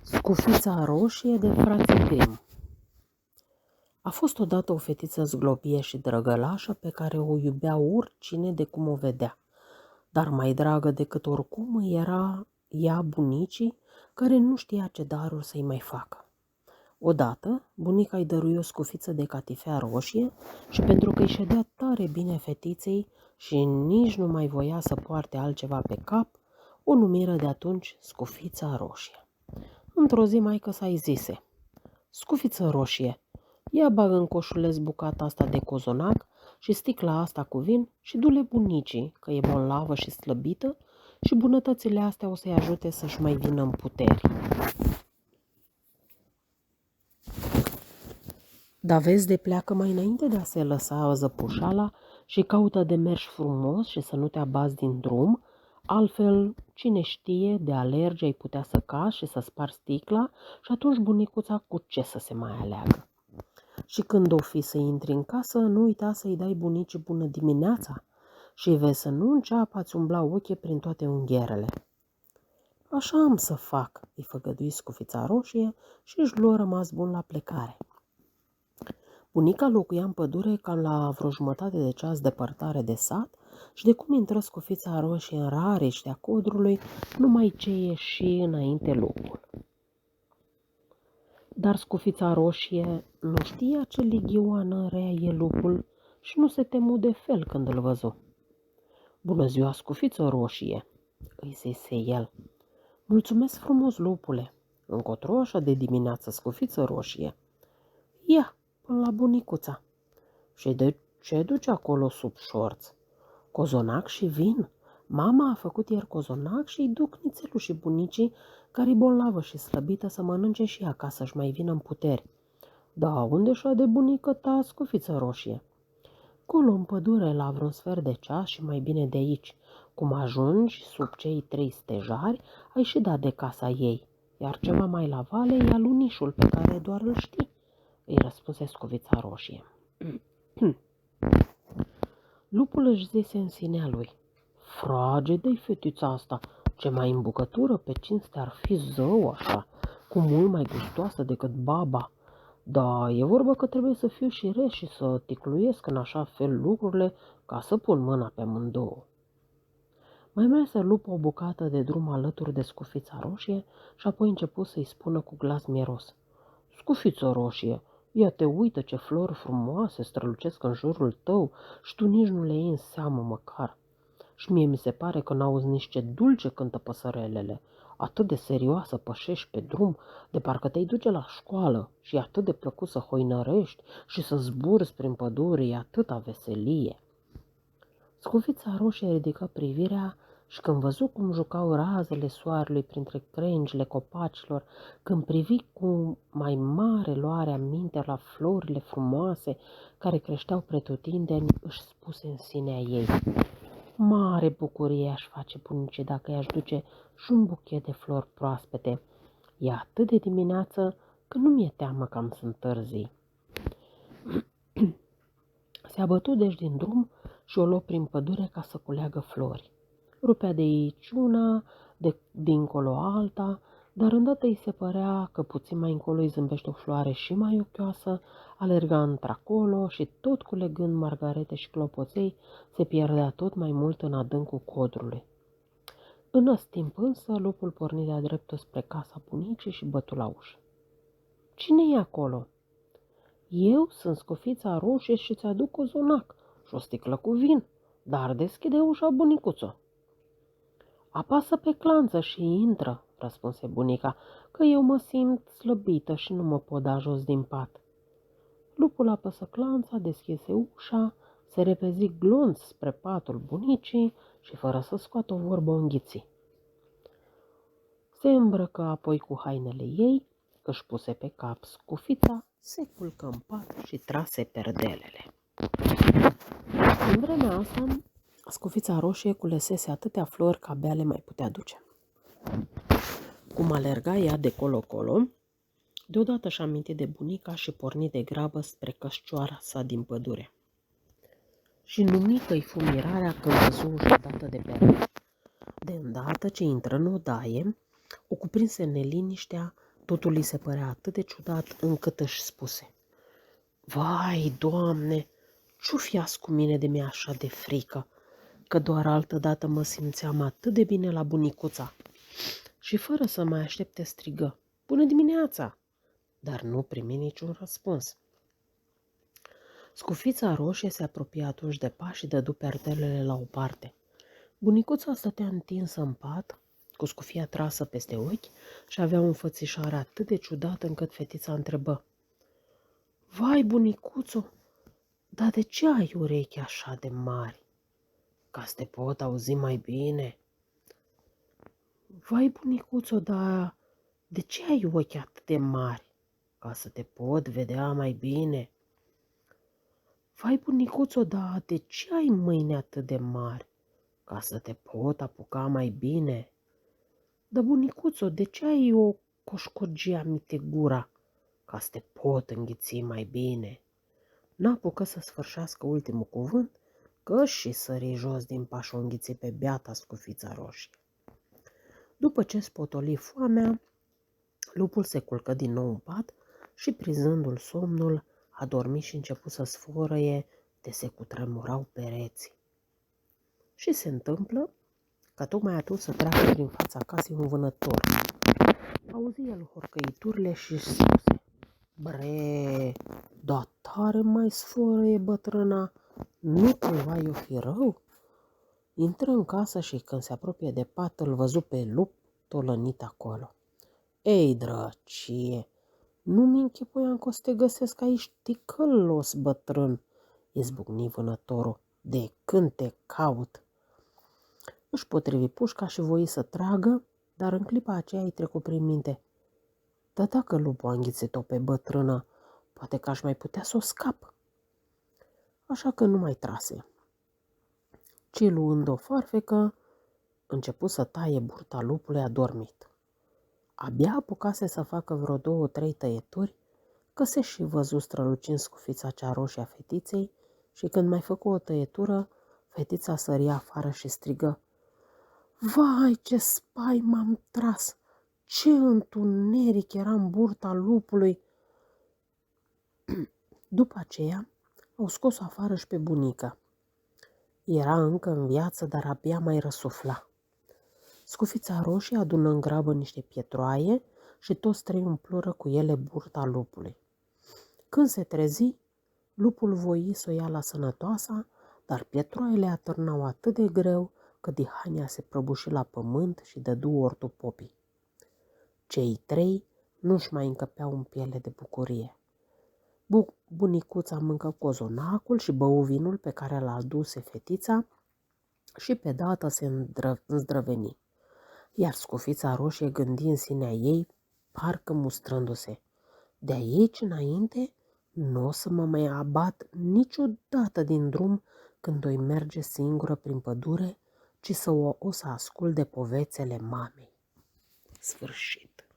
Scufița roșie de frații Grimm. A fost odată o fetiță zglobie și drăgălașă pe care o iubea oricine de cum o vedea, dar mai dragă decât oricum îi era ea bunicii, care nu știa ce daruri să-i mai facă. Odată, bunica îi dărui o scufiță de catifea roșie și pentru că îi ședea tare bine fetiței și nici nu mai voia să poarte altceva pe cap, o numiră de atunci Scufița roșie. Într-o zi maică-sa îi zise: "Scufiță roșie, ia bagă în coșuleț bucata asta de cozonac și sticla asta cu vin și du-le bunicii, că e bolnavă și slăbită și bunătățile astea o să-i ajute să-și mai vină în puteri." Dar vezi de pleacă mai înainte de a se lăsa zăpușala și caută de mergi frumos și să nu te abazi din drum, altfel, cine știe, de alergi ai putea să cazi și să spargi sticla și atunci bunicuța cu ce să se mai aleagă. Și când o fi să intri în casă, nu uita să-i dai bunicii bună dimineața și vezi să nu înceapă a-ți umbla ochii prin toate unghierele. Așa am să fac, îi făgădui Scufița roșie și își luă rămas bun la plecare. Bunica locuia în pădure cam la vreo jumătate de ceas depărtare de sat și de cum intră Scufița roșie în rariștea codrului, numai ce ieși înainte lupul. Dar Scufița roșie nu știa ce lighioană rea e lupul și nu se temu de fel când îl văzu. "Bună ziua, Scufiță roșie," îi zise el. "Mulțumesc frumos, lupule. Încotro așa de dimineață, Scufiță roșie?" "Ia, până la bunicuța." "Și de ce duci acolo sub șorț?" "Cozonac și vin. Mama a făcut ieri cozonac și îi duc nițelul și bunicii, care-i bolnavă și slăbită, să mănânce și ea ca să-și mai vină în puteri." "Da, unde și-a de bunică ta, Scufiță roșie?" "Colo în pădure, la vreun sfert de ceas și mai bine de aici. Cum ajungi sub cei 3 stejari, ai și dat de casa ei, iar ceva mai la vale e alunișul pe care doar îl știi," îi răspunse Scufița roșie. Lupul își zise în sinea lui: "Fragedă-i fetița asta, ce mai în bucătură pe cinste ar fi zău așa, cu mult mai gustoasă decât baba. Da, e vorba că trebuie să fiu și rest și să ticluiesc în așa fel lucrurile ca să pun mâna pe amândouă." Mai merse lupul o bucată de drum alături de Scufița roșie și apoi începu să-i spună cu glas mieros: "Scufiță roșie, ia te uită ce flori frumoase strălucesc în jurul tău și tu nici nu le iei în seamă măcar. Și mie mi se pare că n-auzi nici ce dulce cântă păsărelele. Atât de serioasă pășești pe drum, de parcă te-ai duce la școală și e atât de plăcut să hoinărești și să zburzi prin pădure, e atâta veselie." Scufița roșie ridică privirea și când văzu cum jucau razele soarelui printre crengile copacilor, când privi cu mai mare luare aminte la florile frumoase care creșteau pretutindeni, își spuse în sinea ei: "Mare bucurie aș face bunicii dacă i-aș duce și un buchet de flori proaspete. E atât de dimineață că nu mi-e teamă că am să întârzii." Se abătu deci din drum și o luă prin pădure ca să culeagă flori. Rupea de aici una, de dincolo alta, dar îndată îi se părea că puțin mai încolo îi zâmbește o floare și mai ochioasă, alerga într-acolo și tot culegând margarete și clopoței, se pierdea tot mai mult în adâncul codrului. În ăst timp însă, lupul porni de-a dreptul spre casa bunicii și bătu la ușă. "Cine e acolo?" "Eu sunt Scufița roșie și ți-aduc cozonac și o sticlă cu vin, dar deschide ușa, bunicuțo." "Apasă pe clanță și intră," răspunse bunica, "că eu mă simt slăbită și nu mă pot da jos din pat." Lupul apăsă clanța, deschise ușa, se repezi glonț spre patul bunicii și, fără să scoată o vorbă, o înghiți. Se îmbrăcă apoi cu hainele ei, își puse pe cap scufița, se culcă în pat și trase perdelele. În vremea asta, Scufița roșie culesese atâtea flori că abia le mai putea duce. Cum alerga ea de colo-colo, deodată și-a amintit de bunica și porni de grabă spre căscioara sa din pădure. Și numică-i fu mirarea când văzu ușa dată de perete. De îndată ce intră în odaie, o cuprinse neliniștea Totul li se părea atât de ciudat încât își spuse: Vai, Doamne, ce-o fi cu mine de mi-e așa de frică, că doar altădată mă simțeam atât de bine la bunicuța. Și fără să mai aștepte strigă: Bună dimineața! Dar nu primi niciun răspuns. Scufița roșie se apropie atunci de pași și dădu perdelele la o parte. Bunicuța stătea întinsă în pat, cu scufia trasă peste ochi și avea o înfățișare atât de ciudată încât fetița întrebă: Vai, bunicuțo, dar de ce ai urechi așa de mari? Ca să te pot auzi mai bine. Vai, bunicuțo, dar de ce ai ochi atât de mari? Ca să te pot vedea mai bine. Vai, bunicuțo, dar de ce ai mâini atât de mari? Ca să te pot apuca mai bine. Dar, bunicuțo, de ce ai o coșcogie aminte gura? Ca să te pot înghiți mai bine. N-apucă să sfârșească ultimul cuvânt, că și sări jos din paș o înghiți pe beata scufița roșie. După ce spotoli foamea, lupul se culcă din nou în pat și, prinzându-l somnul, a dormit și început să sfărăie de se cutremurau pereții. Și se întâmplă că tocmai atunci să treacă prin fața casei un vânător. Auzi el horcăiturile și își spuse: Bre, dar tare mai sfărăie bătrâna, nu cumva i-o fi rău? Intră în casă și când se apropie de pat îl văzu pe lup tolănit acolo. Ei, drăcie, nu-mi închipuiam că o să te găsesc aici ticălos, bătrân, izbucni vânătorul, de când te caut. Își potrivi pușca și voi să tragă, dar în clipa aceea îi trecu prin minte: Dar dacă lupul a înghițit-o pe bătrână, poate că aș mai putea să o scap. Așa că nu mai trase, ci luând o farfecă, începu să taie burta lupului adormit. Abia apucase să facă vreo 2-3 tăieturi, că se și văzu strălucind scufița cea roșie a fetiței și când mai făcu o tăietură, fetița sări afară și strigă: Vai, ce spai m-am tras! Ce întuneric era în burta lupului! După aceea au scos-o afară și pe bunică. Era încă în viață, dar abia mai răsufla. Scufița roșie adună în grabă niște pietroaie și toți trei umplură cu ele burta lupului. Când se trezi, lupul voi să o ia la sănătoasa, dar pietroaiele atârnau atât de greu că Dihania se prăbuși la pământ și dădu ortul popii. Cei trei nu-și mai încăpeau în piele de bucurie. Bunicuța mâncă cozonacul și bău vinul pe care l-a aduse fetița și pe dată se îndrăveni. Iar scufița roșie gândi în sinea ei, parcă mustrându-se: De aici înainte nu o să mă mai abat niciodată din drum când o merge singură prin pădure, ci o să ascult de povețele mamei. Sfârșit.